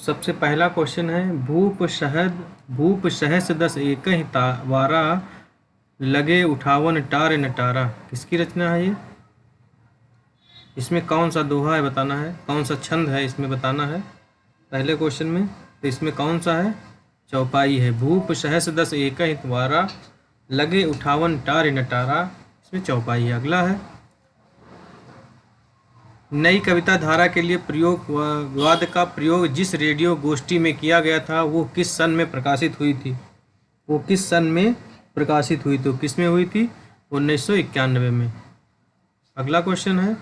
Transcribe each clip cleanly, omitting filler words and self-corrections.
सबसे पहला क्वेश्चन है, भूप सहस दस एक ही वारा, लगे उठावन टार नटारा। किसकी रचना है ये? इसमें कौन सा दोहा है बताना है, कौन सा छंद है इसमें बताना है पहले क्वेश्चन में। तो इसमें कौन सा है? चौपाई है। भूप सहस दस एक ही वारा, लगे उठावन टार नटारा, इसमें चौपाई है। अगला है, नई कविता धारा के लिए प्रयोग वाद का प्रयोग जिस रेडियो गोष्ठी में किया गया था वो किस सन में प्रकाशित हुई थी? वो किस सन में प्रकाशित हुई? तो किस में हुई थी? 1991 में। अगला क्वेश्चन है,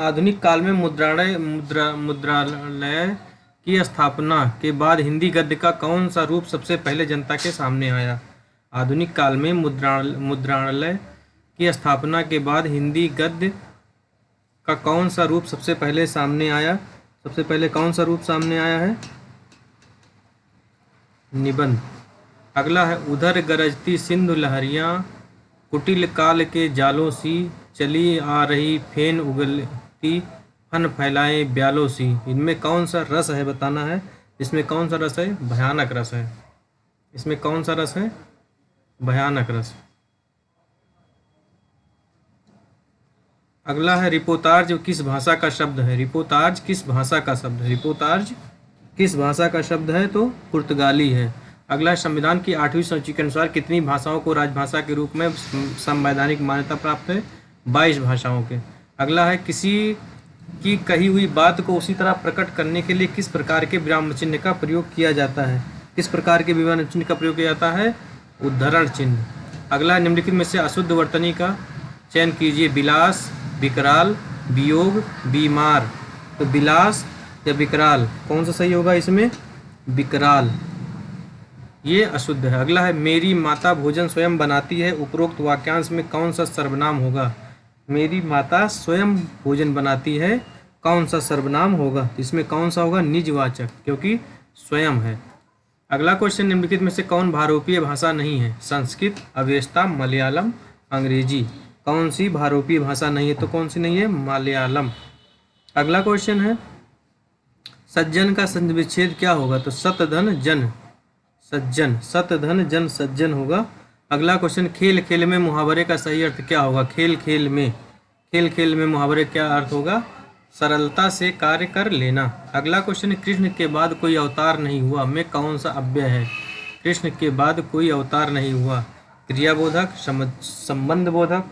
आधुनिक काल में मुद्रालय की स्थापना के बाद हिंदी गद्य का कौन सा रूप सबसे पहले जनता के सामने आया? आधुनिक काल में मुद्रालय की स्थापना के बाद हिंदी गद्य का कौन सा रूप सबसे पहले सामने आया? सबसे पहले कौन सा रूप सामने आया है? निबंध। अगला है, उधर गरजती सिंधु लहरियाँ, कुटिल काल के जालों सी, चली आ रही फेन उगलती, फन फैलाए ब्यालों सी। इनमें कौन सा रस है बताना है। इसमें कौन सा रस है? भयानक रस है। इसमें कौन सा रस है? भयानक रस। अगला है, रिपोर्ताज किस भाषा का शब्द है? रिपोर्ताज किस भाषा का शब्द है? रिपोर्ताज किस भाषा का शब्द है? तो पुर्तगाली है। अगला, संविधान की 8वीं सूची के अनुसार कितनी भाषाओं को राजभाषा के रूप में संवैधानिक मान्यता प्राप्त है? 22 भाषाओं के। अगला है, किसी की कही हुई बात को उसी तरह प्रकट करने के लिए किस प्रकार के विराम चिन्ह का प्रयोग किया जाता है? किस प्रकार के विराम चिन्ह का प्रयोग किया जाता है? उद्धरण चिन्ह। अगला, निम्नलिखित में से अशुद्ध वर्तनी का चयन कीजिए। विलास, विकराल, वियोग, बीमार। तो विलास या विकराल कौन सा सही होगा इसमें? विकराल, ये अशुद्ध है। अगला है, मेरी माता भोजन स्वयं बनाती है, उपरोक्त वाक्यांश में कौन सा सर्वनाम होगा? मेरी माता स्वयं भोजन बनाती है, कौन सा सर्वनाम होगा? इसमें कौन सा होगा? निजवाचक, क्योंकि स्वयं है। अगला क्वेश्चन, निम्नलिखित में से कौन भारोपीय भाषा नहीं है? संस्कृत, अवेस्ता, मलयालम, अंग्रेजी। कौन सी भारोपीय भाषा नहीं है? तो कौन सी नहीं है? मलयालम। अगला क्वेश्चन है, सज्जन का संधि विच्छेद क्या होगा? तो सत धन जन सज्जन, सत धन जन सज्जन होगा। अगला क्वेश्चन, खेल खेल में मुहावरे का सही अर्थ क्या होगा? खेल खेल में मुहावरे क्या अर्थ होगा? सरलता से कार्य कर लेना। अगला क्वेश्चन, कृष्ण के बाद कोई अवतार नहीं हुआ में कौन सा अव्यय है? कृष्ण के बाद कोई अवतार नहीं हुआ, क्रियाबोधक, संबंध बोधक,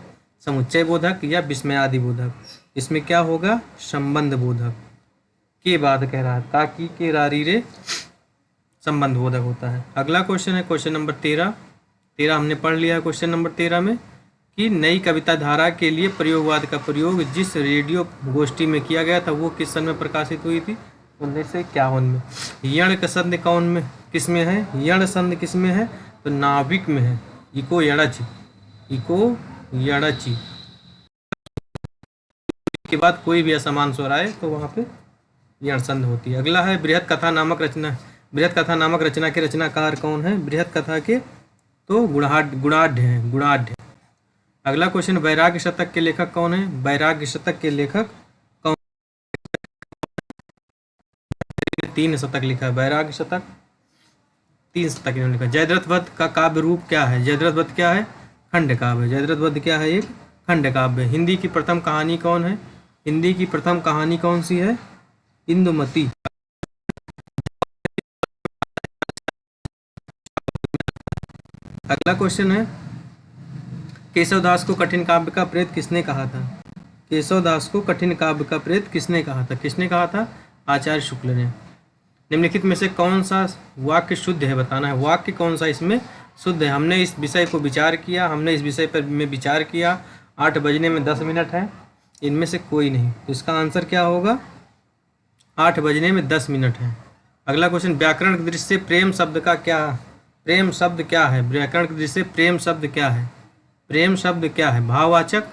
समुच्चय बोधक या विस्मयादि बोधक। इसमें क्या होगा? संबंध बोधक। के बाद कह रहा है, ताकि के रारी रे संबंध बोधक होता है। अगला क्वेश्चन है क्वेश्चन नंबर 13 हमने पढ़ लिया है। क्वेश्चन नंबर 13 में कि नई कविता धारा के लिए प्रयोगवाद का प्रयोग जिस रेडियो गोष्ठी में किया गया था वो किस सन में प्रकाशित हुई थी? 1951 में। यण का संध कौन में किस में है? यण संध किस में है? तो नाविक में है। इको यणचि के बाद कोई भी असमान स्वर आए तो वहाँ पे यण संध होती है। अगला है, बृहत कथा नामक रचना के रचनाकार कौन है? बृहत कथा के तो गुणाढ़ हैं। अगला क्वेश्चन, वैराग्य शतक के लेखक कौन है? वैराग्य शतक के लेखक कौन? 3 शतक लिखा है। वैराग्य शतक 3 शतक इन्होंने लिखा। जयद्रथ वध का काव्य रूप क्या है? जयद्रथ वध क्या है? खंड काव्य। जयद्रथ वध क्या है? एक खंड काव्य। हिंदी की प्रथम कहानी कौन है? हिंदी की प्रथम कहानी कौन सी है? इंदुमती। अगला क्वेश्चन है, केशवदास को कठिन काव्य का प्रेत किसने कहा था? केशवदास को कठिन काव्य का प्रेत किसने कहा था? किसने कहा था? आचार्य शुक्ल ने। निम्नलिखित में से कौन सा वाक्य शुद्ध है बताना है। वाक्य कौन सा इसमें शुद्ध है? हमने इस विषय को विचार किया, हमने इस विषय पर में विचार किया। 8 बजने में 10 मिनट है, इनमें से कोई नहीं। तो इसका आंसर क्या होगा? 8 बजने में 10 मिनट है। अगला क्वेश्चन, व्याकरण की दृष्टि से प्रेम शब्द क्या है? व्याकरण की दृष्टि से प्रेम शब्द क्या है? प्रेम शब्द क्या है? भाववाचक।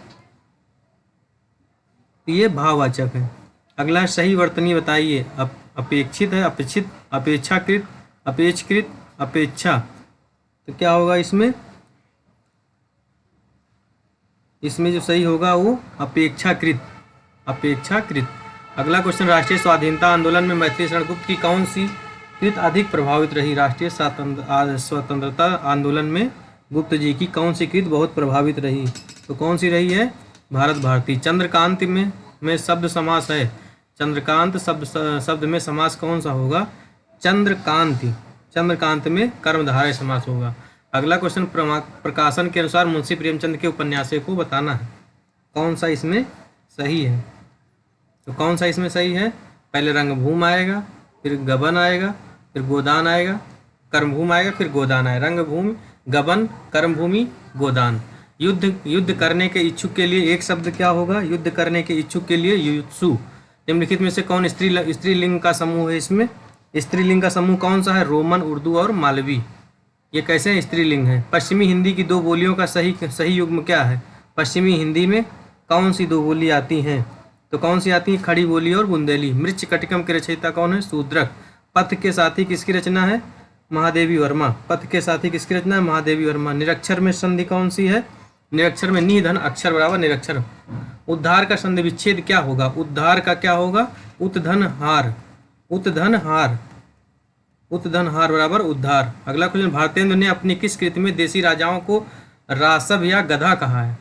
ये भाववाचक है। अगला, सही वर्तनी बताइए। अपेक्षित है, अपेक्षित, अपेक्षाकृत, अपेक्षकृत, अपेक्षा। तो क्या होगा इसमें? इसमें जो सही होगा वो अपेक्षाकृत, अपेक्षाकृत। अगला क्वेश्चन, राष्ट्रीय स्वाधीनता आंदोलन में मैथिली शरण गुप्त की कौन सी कृत अधिक प्रभावित रही? राष्ट्रीय स्वतंत्रता आंदोलन में गुप्त जी की कौन सी कृत बहुत प्रभावित रही? तो कौन सी रही है? भारत भारती। चंद्रकांत में शब्द समास है, चंद्रकांत शब्द में समास कौन सा होगा? चंद्रकांति। चंद्रकांत में कर्मधारय समास होगा। अगला क्वेश्चन, प्रकाशन के अनुसार मुंशी प्रेमचंद के उपन्यासों को बताना है, कौन सा इसमें सही है? तो कौन सा इसमें सही है? पहले रंगभूमि आएगा, फिर गबन आएगा, फिर गोदान आएगा, कर्मभूमि आएगा, फिर गोदान आएगा। रंगभूमि, गबन, कर्मभूमि, गोदान। युद्ध करने के इच्छुक के लिए एक शब्द क्या होगा? युद्ध करने के इच्छुक के लिए युयुत्सु। निम्नलिखित में से कौन स्त्रीलिंग का समूह है? इसमें स्त्रीलिंग का समूह कौन सा है? रोमन, उर्दू और मालवी। ये कैसे स्त्रीलिंग है? पश्चिमी हिंदी की दो बोलियों का सही युग्म क्या है? पश्चिमी हिंदी में कौन सी दो बोली आती हैं? तो कौन सी आती है? खड़ी बोली और बुंदेली। मृच्छकटिकम के रचयिता कौन है? शूद्रक। पथ के साथी किसकी रचना है? महादेवी वर्मा। पथ के साथी किसकी रचना है? महादेवी वर्मा। निरक्षर में संधि कौन सी है? निरक्षर में नि धन अक्षर बराबर निरक्षर। उद्धार का संधि विच्छेद क्या होगा? उद्धार का क्या होगा? उत्धन हार, उत्धन हार, उत्धन हार बराबर उद्धार। अगला क्वेश्चन, भारतेंदु ने अपनी किस कृति में देसी राजाओं को रासव या गधा कहा है?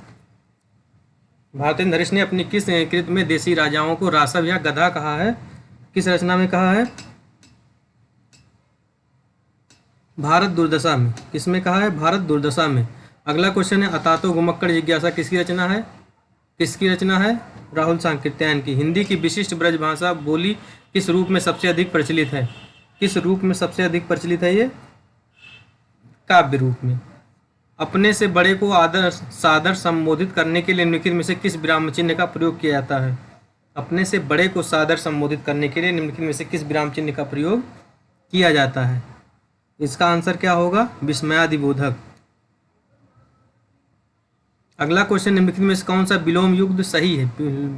भारतेंदु हरीश ने अपनी किस कृति में देसी राजाओं को रासव या गधा कहा है? किस रचना में कहा है? भारत दुर्दशा में। किसमें कहा है? भारत दुर्दशा में। अगला क्वेश्चन है, अतातो गुमक्कड़ जिज्ञासा किसकी रचना है? किसकी रचना है? राहुल सांकृत्यायन की। हिंदी की विशिष्ट ब्रज भाषा बोली किस रूप में सबसे अधिक प्रचलित है? किस रूप में सबसे अधिक प्रचलित है? ये काव्य रूप में। अपने से बड़े को आदर सादर संबोधित करने के लिए निम्नलिखित में से किस विराम चिन्ह का प्रयोग किया जाता है? अपने से बड़े को सादर संबोधित करने के लिए निम्नलिखित में से किस विराम चिन्ह का प्रयोग किया जाता है? इसका आंसर क्या होगा? विस्मयादिबोधक। अगला क्वेश्चन, निम्नलिखित में से कौन सा विलोम युग्म सही है?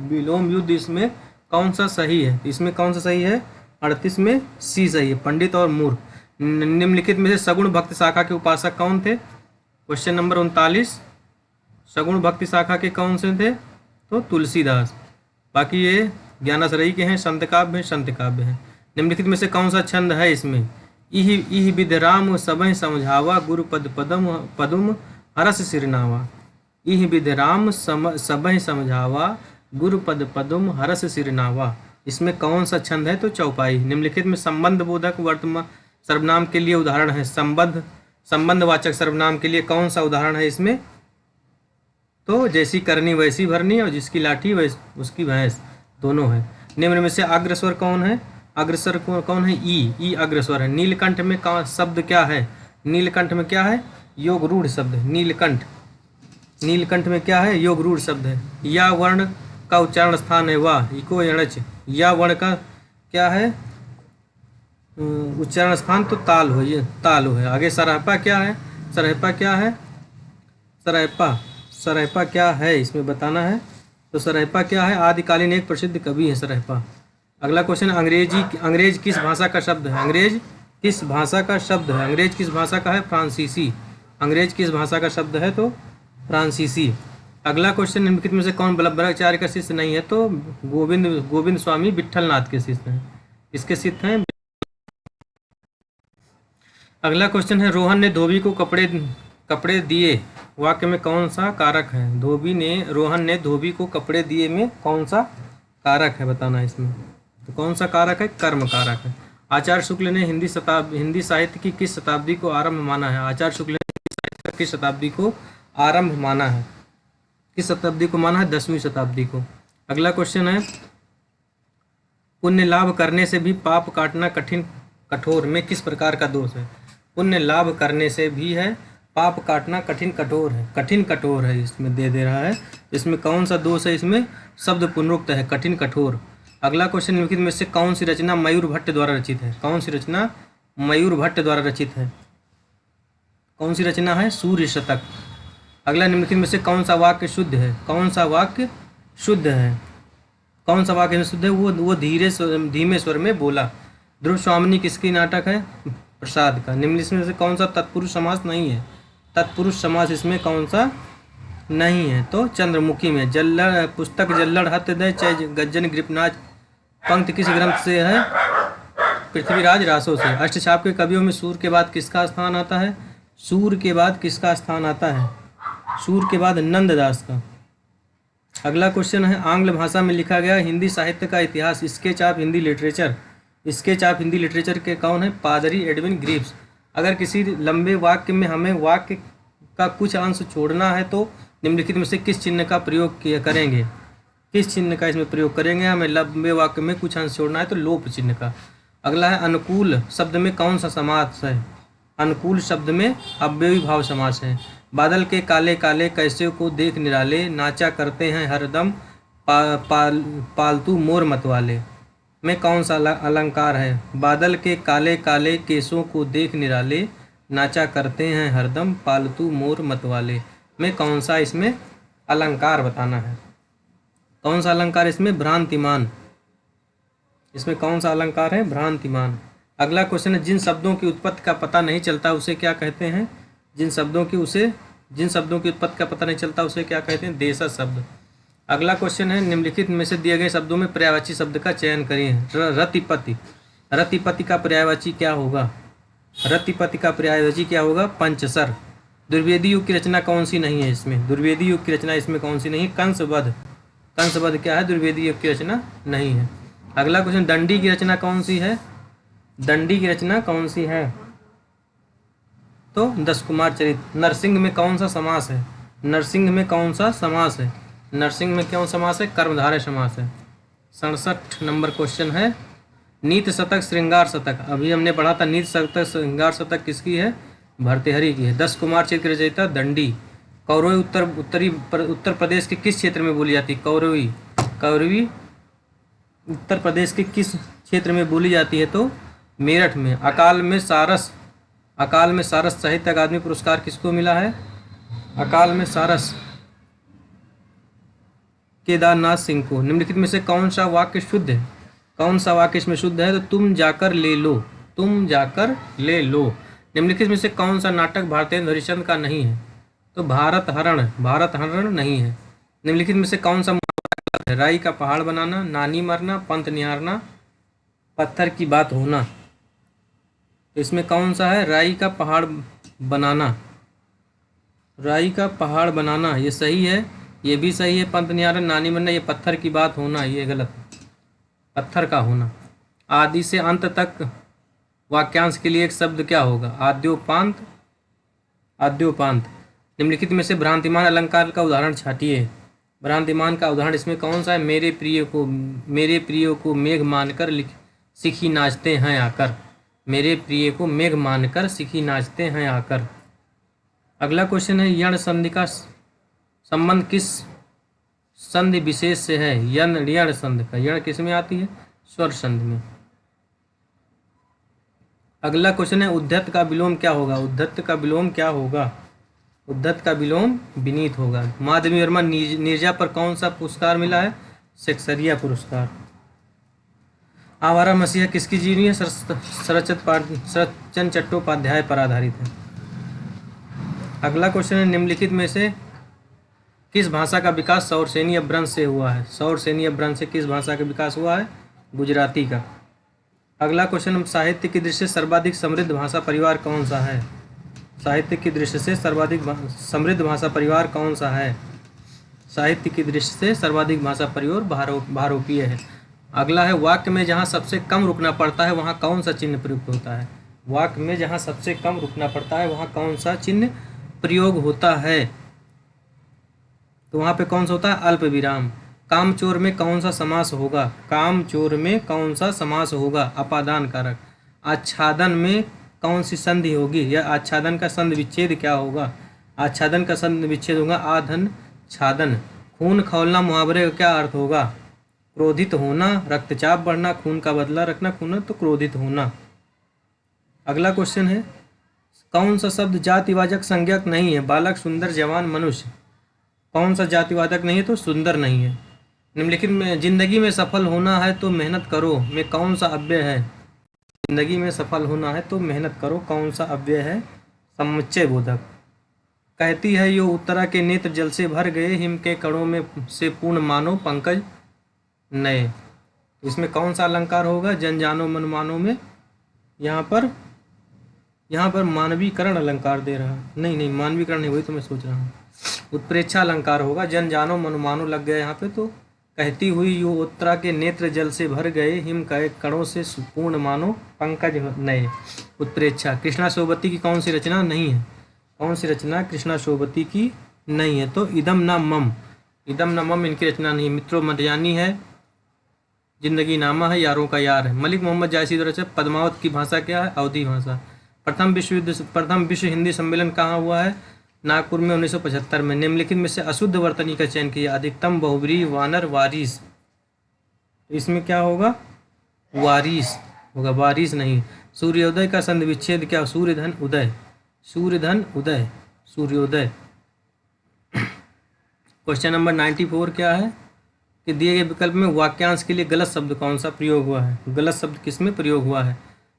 विलोम युग्म इसमें कौन सा सही है? इसमें कौन सा सही है? 38 में सी सही है, पंडित और मूर्ख। निम्नलिखित में से सगुण भक्ति शाखा के उपासक कौन थे? क्वेश्चन नंबर 39, सगुण भक्ति शाखा के कौन से थे? तो तुलसीदास। बाकी ये ज्ञानाश्रयी के हैं, संत काव्य हैं, संत काव्य हैं। निम्नलिखित में से कौन सा छंद है इसमें? इह विधराम सबह समझावा, गुरु पद पदुम हरस सिरनावा। इह विधराम सबह समझावा, गुरु पद पदुम हरस सिरनावा। इसमें कौन सा छंद है? तो चौपाई। निम्नलिखित में संबंध बोधक वर्तमान सर्वनाम के लिए उदाहरण है? संबंधवाचक सर्वनाम के लिए कौन सा उदाहरण है इसमें? तो जैसी करनी वैसी भरनी और जिसकी लाठी वैसी उसकी भैंस, दोनों है। निम्न में से अग्रस्वर कौन है? अग्रस्वर कौन है? ई अग्रस्वर है। नीलकंठ में शब्द क्या है? नीलकंठ में क्या है? योग रूढ़ शब्द है। नीलकंठ, नीलकंठ में क्या है? योग रूढ़ शब्द है। या वर्ण का उच्चारण स्थान है वाह, इको यणच। या वर्ण का क्या है उच्चारण स्थान? तो ताल हो, ये ताल है। आगे सरहपा क्या है? सरहपा क्या है? सरहपा क्या है इसमें बताना है। तो सरहपा क्या है? आदिकालीन एक प्रसिद्ध कवि है सरहपा। अगला क्वेश्चन, अंग्रेज किस भाषा का शब्द है? अंग्रेज किस भाषा का शब्द है? अंग्रेज किस भाषा का है? फ्रांसीसी। अंग्रेज किस भाषा का शब्द है? तो फ्रांसीसी। अगला क्वेश्चन, निम्नलिखित में से कौन वल्लभाचार्य का शिष्य नहीं है? तो गोविंद स्वामी विट्ठलनाथ के शिष्य हैं। इसके शिष्य हैं। अगला क्वेश्चन है, रोहन ने धोबी को कपड़े दिए वाक्य में कौन सा कारक है? रोहन ने धोबी को कपड़े दिए में कौन सा कारक है बताना है इसमें। तो कौन सा कारक है? कर्म कारक है। आचार्य शुक्ल ने हिंदी साहित्य की किस शताब्दी को आरंभ माना है? आचार्य शुक्ल ने हिंदी साहित्य की किस शताब्दी को आरंभ माना है? किस शताब्दी को माना है? 10वीं शताब्दी को। अगला क्वेश्चन है, पुण्य लाभ करने से भी पाप काटना कठोर में किस प्रकार का दोष है? पुण्य लाभ करने से भी है, पाप काटना कठोर है। कठिन कठोर है इसमें दे रहा है। इसमें कौन सा दोष है? इसमें शब्द पुनरुक्त है, कठिन कठोर। अगला क्वेश्चन, निम्नलिखित में से कौन सी रचना मयूर भट्ट द्वारा रचित है? कौन सी रचना मयूर भट्ट द्वारा रचित है? कौन सी रचना है? सूर्य शतक। अगला, निम्नलिखित में से कौन सा वाक्य शुद्ध है? कौन सा वाक्य शुद्ध है? कौन सा वाक्य शुद्ध है? वो धीमे स्वर में बोला। ध्रुव स्वामिनी किसकी नाटक है? प्रसाद का। निम्नलिखित में से कौन सा तत्पुरुष समास नहीं है? तत्पुरुष समास इसमें कौन सा नहीं है तो चंद्रमुखी में। जल्लड़ पुस्तक जल्लड़ हत्यदय चय गज्जन गृपनाज पंक्ति किस ग्रंथ से है? पृथ्वीराज रासो से। अष्टछाप के कवियों में सूर के बाद किसका स्थान आता है? सूर के बाद किसका स्थान आता है? सूर के बाद नंददास का। अगला क्वेश्चन है आंग्ल भाषा में लिखा गया हिंदी साहित्य का इतिहास sketch of Hindi literature. Sketch of Hindi literature के कौन है? पादरी एडविन ग्रीव्स। अगर किसी लंबे वाक्य में हमें वाक्य का कुछ अंश छोड़ना है तो निम्नलिखित में से किस चिन्ह का प्रयोग किया करेंगे? किस चिन्ह का इसमें प्रयोग करेंगे? हमें लंबे वाक्य में कुछ अंश छोड़ना है तो लोप चिन्ह का। अगला है अनुकूल शब्द में कौन सा समास है? अनुकूल शब्द में अव्ययी भाव समास है। बादल के काले काले कैसे को देख निराले नाचा करते हैं हरदम पालतू मोर मतवाले में कौन सा अलंकार है? बादल के काले काले केसों को देख निराले नाचा करते हैं हरदम पालतू मोर मतवाले में कौन सा इसमें अलंकार बताना है? कौन सा अलंकार इसमें? भ्रांतिमान। इसमें कौन सा अलंकार है? भ्रांतिमान। अगला क्वेश्चन है जिन शब्दों की उत्पत्ति का पता नहीं चलता उसे क्या कहते हैं? जिन शब्दों की उत्पत्ति का पता नहीं चलता उसे क्या कहते हैं? देशज शब्द। अगला क्वेश्चन है निम्नलिखित में से दिए गए शब्दों में पर्यायवाची शब्द का चयन करिए। रतिपति। रतिपति का पर्यायवाची क्या होगा? रतिपति का पर्यायवाची क्या होगा? पंचसर। दुर्वेदी युग की रचना कौन सी नहीं है इसमें? दुर्वेदी युग की रचना इसमें कौन सी नहीं? कंसवध। कंसवध क्या है? दुर्वेदी युग की रचना नहीं है। अगला क्वेश्चन दंडी की रचना कौन सी है? दंडी की रचना कौन सी है? तो दस कुमार चरित। नरसिंह में कौन सा समास है? नरसिंह में कौन सा समास है? नरसिंह में क्यों समास है? कर्मधारय समास है। 67 नंबर क्वेश्चन है नीति शतक श्रृंगार शतक। अभी हमने पढ़ा था नीति शतक श्रृंगार शतक किसकी है? भर्तृहरि की है। 10 कुमार चरित रचयिता दंडी। कौरवी उत्तर प्रदेश के किस क्षेत्र में बोली जाती है? कौरवी उत्तर प्रदेश के किस क्षेत्र में बोली जाती है? तो मेरठ में। अकाल में सारस साहित्य अकादमी पुरस्कार किसको मिला है? अकाल में सारस केदारनाथ सिंह को। निम्नलिखित में से कौन सा वाक्य शुद्ध है? कौन सा वाक्य इसमें शुद्ध है? तो तुम जाकर ले लो। तुम जाकर ले लो। निम्नलिखित में से कौन सा नाटक भारतेंद्र हरिश्चंद्र का नहीं है? तो भारत हरण नहीं है। निम्नलिखित में से कौन सा है? राई का पहाड़ बनाना, नानी मरना, पंथ निहारना, पत्थर की बात होना। तो इसमें कौन सा है? राई का पहाड़ बनाना। राई का पहाड़ बनाना ये सही है, ये भी सही है। पंथ निहारना, नानी मरना, ये पत्थर की बात होना ये गलत। पत्थर का होना। आदि से अंत तक वाक्यांश के लिए एक शब्द क्या होगा? आद्योपांत। आद्योपांत। निम्नलिखित में से भ्रांतिमान अलंकार का उदाहरण छाटिए। भ्रांतिमान का उदाहरण इसमें कौन सा है? मेरे प्रिय को मेघ मानकर सिखी नाचते हैं आकर। मेरे प्रिय को मेघ मानकर सिखी नाचते हैं आकर। अगला क्वेश्चन है यण संधि का संबंध किस संधि विशेष से है? यण संधि का यण किस में आती है? स्वर संधि में। अगला क्वेश्चन है उद्धत का विलोम क्या होगा? उद्धत का विलोम क्या होगा? उद्धत का विलोम विनीत होगा। माधवी वर्मा नीरजा पर कौन सा पुरस्कार मिला है? शेक्सपियर पुरस्कार। आवारा मसीहा किसकी जीवनी है? शरतचंद्र चट्टोपाध्याय पर आधारित है। अगला क्वेश्चन है निम्नलिखित में से किस भाषा का विकास सौरसेनी अपभ्रंश से हुआ है? सौरसेनी अपभ्रंश से किस भाषा का विकास हुआ है? गुजराती का। अगला क्वेश्चन साहित्य की दृष्टि से सर्वाधिक समृद्ध भाषा परिवार कौन सा है? साहित्य की दृष्टि से सर्वाधिक समृद्ध भाषा परिवार कौन सा है? साहित्य की दृष्टि से सर्वाधिक भाषा परिवार भारोपीय है। अगला है वाक्य में जहाँ सबसे कम रुकना पड़ता है वहाँ कौन सा चिन्ह प्रयुक्त होता है? वाक्य में जहाँ सबसे कम रुकना पड़ता है वहाँ कौन सा चिन्ह प्रयोग होता है? तो वहाँ पे कौन सा होता है? अल्प विराम। कामचोर में कौन सा समास होगा? कामचोर में कौन सा समास होगा? अपादान कारक। आच्छादन में कौन सी संधि होगी? या आच्छादन का संधि विच्छेद क्या होगा? आच्छादन का संधि विच्छेद होगा आधन छादन। खून खौलना मुहावरे का क्या अर्थ होगा? क्रोधित होना, रक्तचाप बढ़ना, खून का बदला रखना, खून तो क्रोधित होना। अगला क्वेश्चन है कौन सा शब्द जातिवाचक संज्ञक नहीं है? बालक, सुंदर, जवान, मनुष्य। कौन सा जातिवाचक नहीं है? तो सुंदर नहीं है। निम्नलिखित में जिंदगी में सफल होना है तो मेहनत करो में कौन सा अव्यय है? जिंदगी में सफल होना है तो मेहनत करो कौन सा अव्यय है? समुच्चय बोधक। कहती है यो उत्तरा के नेत्र जल से भर गए, हिम के कणों में से पूर्ण मानो पंकज नए। इसमें कौन सा अलंकार होगा? जन जानो मन मानो में यहाँ पर मानवीकरण अलंकार दे रहा है। नहीं, मानवीकरण नहीं, वही तो मैं सोच रहा हूँ। उत्प्रेक्षा अलंकार होगा। जन जानो मन मानो लग गया यहाँ पे। तो कहती हुई यो उत्तरा के नेत्र जल से भर गए, हिम के कणों से पूर्ण मानो पंकज नए। उत्प्रेक्षा। कृष्णा सोबती की कौन सी रचना नहीं है? कौन सी रचना कृष्णा सोबती की नहीं है? तो इदम न मम इनकी रचना नहीं। मित्रों मध्यानी है, जिंदगी नामा है, यारों का यार है। मलिक मोहम्मद जायसी द्वारा रचित पद्मावत की भाषा क्या है? अवधी भाषा। प्रथम विश्व हिंदी सम्मेलन कहाँ हुआ है? नागपुर में 1975 में। निम्नलिखित में से अशुद्ध वर्तनी का चयन किया। अधिकतम बहुब्रीहि वानर वारिस। तो इसमें क्या होगा? वारिस होगा, वारिस नहीं। सूर्योदय का संधि विच्छेद क्या? सूर्यधन उदय, सूर्योदय। क्वेश्चन नंबर 94 क्या है कि दिए गए विकल्प में वाक्यांश के लिए गलत शब्द कौन सा प्रयोग हुआ है? गलत शब्द किस में प्रयोग हुआ है?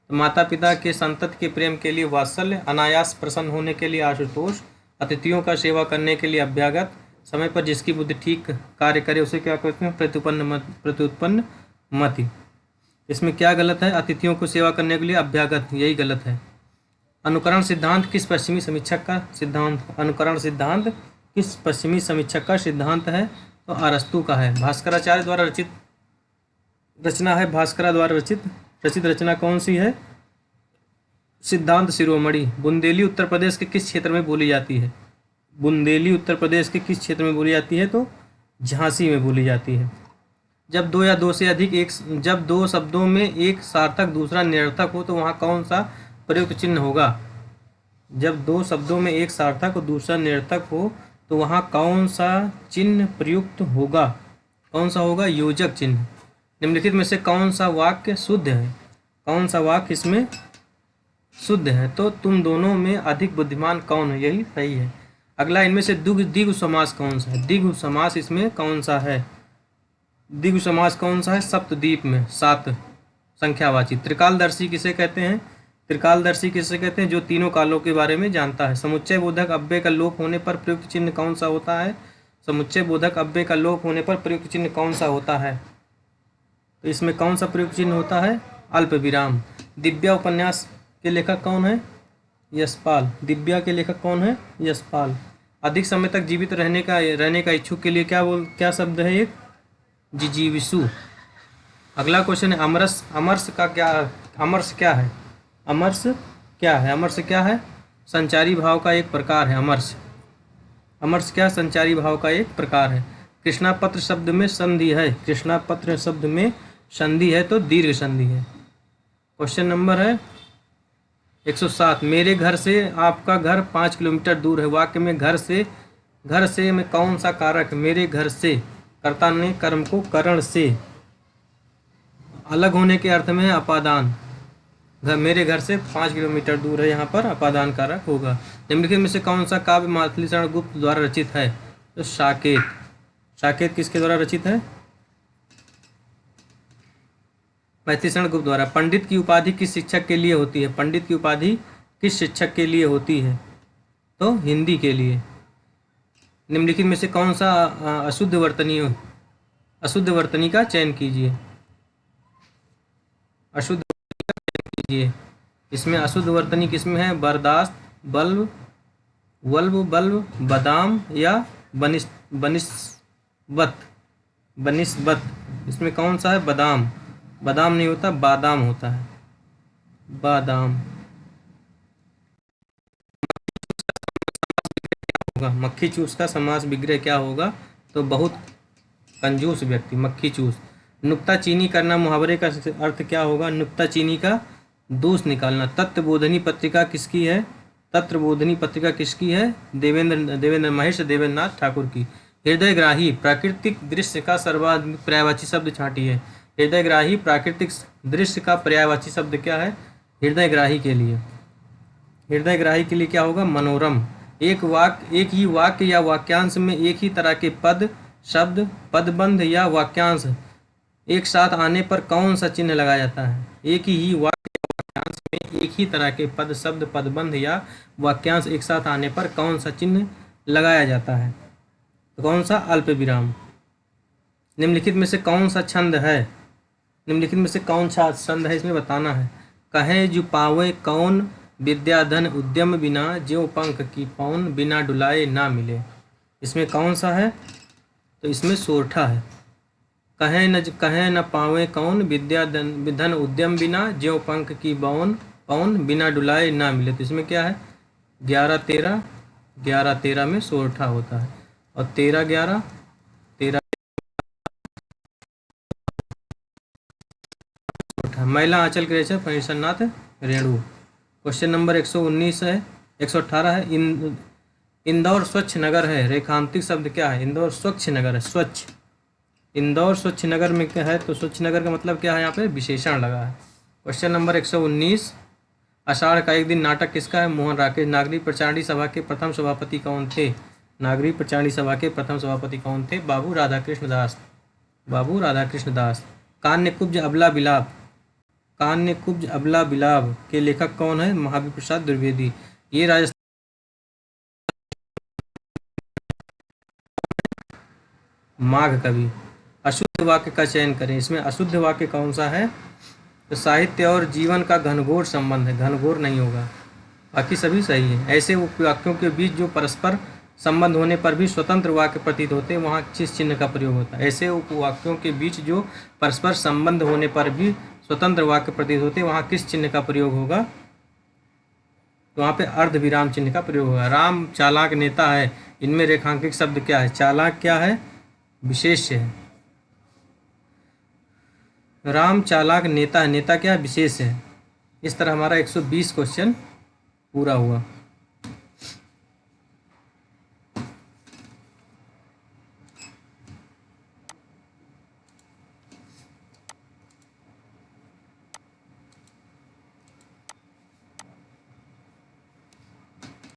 तो माता पिता के संतति के प्रेम के लिए वात्सल्य, अनायास प्रसन्न होने के लिए आशुतोष, अतिथियों का सेवा करने के लिए अभ्यागत, समय पर जिसकी बुद्धि ठीक कार्य करे उसे क्या कहते हैं? प्रत्युत्पन्न मति। इसमें क्या गलत है? अतिथियों को सेवा करने के लिए अभ्यागत, यही गलत है। अनुकरण सिद्धांत किस पश्चिमी समीक्षक का सिद्धांत? अनुकरण सिद्धांत किस पश्चिमी समीक्षक का सिद्धांत है? तो अरस्तु का है। भास्कराचार्य द्वारा रचित रचना है। भास्करा द्वारा रचित रचना कौन सी है? सिद्धांत शिरोमणि। बुंदेली उत्तर प्रदेश के किस क्षेत्र में बोली जाती है? बुंदेली उत्तर प्रदेश के किस क्षेत्र में बोली जाती है? तो झांसी में बोली जाती है। जब दो या दो से अधिक जब दो शब्दों में एक सार्थक दूसरा निरर्थक हो तो वहाँ कौन सा प्रयुक्त चिन्ह होगा? जब दो शब्दों में एक सार्थक और दूसरा निरर्थक हो तो वहाँ कौन सा चिन्ह प्रयुक्त होगा? कौन सा होगा? योजक चिन्ह। निम्नलिखित में से कौन सा वाक्य शुद्ध है? कौन सा वाक्य इसमें शुद्ध है? तो तुम दोनों में अधिक बुद्धिमान कौन है? यही सही है। अगला, इनमें से द्विगु समास कौन सा है? द्विगु समास इसमें कौन सा है? द्विगु समास कौन सा है? सप्तद्वीप में 7 संख्यावाची। त्रिकालदर्शी किसे कहते हैं? त्रिकालदर्शी किसे कहते हैं? जो तीनों कालों के बारे में जानता है। समुच्चय बोधक अव्यय का लोप होने पर प्रयुक्त चिन्ह कौन सा होता है? समुच्चय बोधक अव्यय का लोप होने पर प्रयुक्त चिन्ह कौन सा होता है? तो इसमें कौन सा प्रयुक्त चिन्ह होता है? अल्प विराम। दिव्या उपन्यास के लेखक कौन है? यशपाल। दिव्या के लेखक कौन है? यशपाल। अधिक समय तक जीवित रहने का इच्छुक के लिए क्या शब्द है? एक जिजीविषु। अगला क्वेश्चन है अमरस। अमरस क्या है? अमरस क्या है? संचारी भाव का एक प्रकार है। अमरस क्या? संचारी भाव का एक प्रकार है। कृष्णापत्र शब्द में संधि है। कृष्णापत्र शब्द में संधि है तो दीर्घ संधि है। क्वेश्चन नंबर है 107। मेरे घर से आपका घर 5 किलोमीटर दूर है। वाक्य में घर से में कौन सा कारक? मेरे घर से। कर्ता ने कर्म को करण से। अलग होने के अर्थ में है अपादान। मेरे घर से 5 किलोमीटर दूर है, यहाँ पर अपादान कारक होगा। निम्नलिखित में से कौन सा काव्य मैथिलीशरण गुप्त द्वारा रचित है? तो साकेत। साकेत किसके द्वारा रचित है? मैथिलीशरण गुप्त द्वारा। पंडित की उपाधि किस शिक्षक के लिए होती है? पंडित की उपाधि किस शिक्षक के लिए होती है? तो हिंदी के लिए। निम्नलिखित में से कौन सा अशुद्ध वर्तनी का चयन कीजिए। अशुद्ध कीजिए। इसमें अशुद्ध वर्तनी किसमें है? बर्दाश्त, बल्ब, बादाम या बनिस्बत। इसमें कौन सा है? बादाम नहीं होता, बादाम होता है। बादाम होगा। मक्खी चूस का समास विग्रह क्या होगा? तो बहुत कंजूस व्यक्ति, मक्खी चूस। नुक्ताचीनी करना मुहावरे का अर्थ क्या होगा? नुक्ताचीनी का दोष निकालना। तत्वबोधनी पत्रिका किसकी है? देवेंद्र महेश देवेंद्रनाथ ठाकुर की। हृदयग्राही प्राकृतिक दृश्य का सर्वाधिक पर्यायवाची शब्द छांटिए। हृदयग्राही प्राकृतिक दृश्य का पर्यायवाची शब्द क्या है? हृदयग्राही के लिए क्या होगा? मनोरम। एक ही वाक्य या वाक्यांश में एक ही तरह के पद, शब्द, पदबंध या वाक्यांश एक साथ आने पर कौन सा चिन्ह लगाया जाता है? एक ही वाक्य या वाक्यांश एक ही तरह के पद, शब्द, पदबंध या वाक्यांश एक साथ आने पर कौन सा चिन्ह लगाया जाता है? तो कौन सा? अल्प विराम। निम्नलिखित में से कौन सा छंद है? निम्नलिखित में से कौन सा छंद है, इसमें बताना है। कहे जो पावे कौन, विद्या धन उद्यम बिना, ज्यों पंख की पौन, बिना डुलाए ना मिले। इसमें कौन सा है? तो इसमें सोरठा है। कहे न पावे कौन, विद्या धन उद्यम बिना, ज्यों पंख की पौन, बिना डुलाए ना मिले। तो इसमें क्या है? 11-13, 11-13 में सोरठा होता है। और 13-11, 13 सोरठा। महिला आंचल के रेचक फणीश्वरनाथ रेणु। क्वेश्चन नंबर 119 है, 118 है। इंदौर स्वच्छ नगर है, रेखांकित शब्द क्या है? इंदौर स्वच्छ नगर है, स्वच्छ। इंदौर स्वच्छ नगर में क्या है? तो स्वच्छ नगर का मतलब क्या है? यहाँ पे विशेषण लगा है। क्वेश्चन नंबर 119, आषाढ़ का एक दिन नाटक किसका है? मोहन राकेश। नागरिक प्रचारणी सभा के प्रथम सभापति कौन थे? नागरिक प्रचारणी सभा के प्रथम सभापति कौन थे? बाबू राधाकृष्ण दास। बाबू राधाकृष्ण दास। कान्य कुब्ज अबला बिलाप, कान्य कुब्ज अबला बिलाप के लेखक कौन है? महावीर प्रसाद द्विवेदी। ये राजस्थान माघ कवि। अशुद्ध वाक्य का चयन करें। इसमें अशुद्ध वाक्य कौन सा है? तो साहित्य और जीवन का घनघोर संबंध है, घनघोर नहीं होगा, बाकी सभी सही है। ऐसे उपवाक्यों के बीच जो परस्पर संबंध होने पर भी स्वतंत्र वाक्य प्रतीत होते हैं, वहाँ किस चिन्ह का प्रयोग होता है? ऐसे उपवाक्यों के बीच जो परस्पर संबंध होने पर भी स्वतंत्र वाक्य प्रतीत होते हैं, वहाँ किस चिन्ह का प्रयोग होगा? तो वहाँ पे अर्ध विराम चिन्ह का प्रयोग होगा। राम चालाक नेता है, इनमें रेखांकित शब्द क्या है? चालाक क्या है? विशेष्य है। राम चालाक नेता है, नेता क्या है? विशेष है। इस तरह हमारा 120 क्वेश्चन पूरा हुआ।